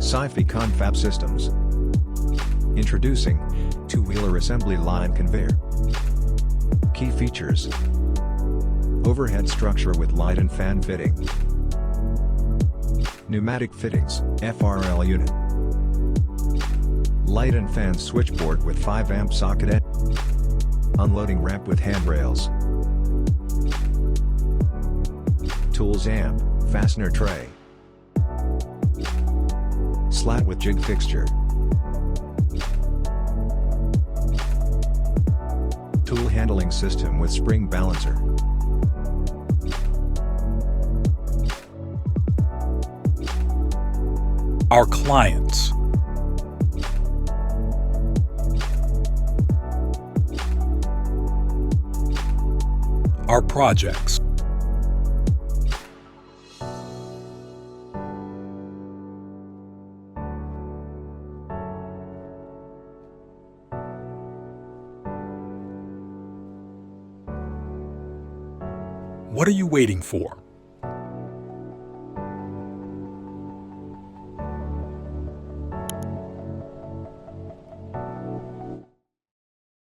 Saifi Con-Fab Systems. Introducing two-wheeler assembly line conveyor. Key features: overhead structure with light and fan fitting. Pneumatic fittings, FRL unit. Light and fan switchboard with 5 amp socket. Unloading ramp with handrails. Tools amp, fastener tray. Slat with jig fixture. Tool handling system with spring balancer. Our clients. Our projects. What are you waiting for?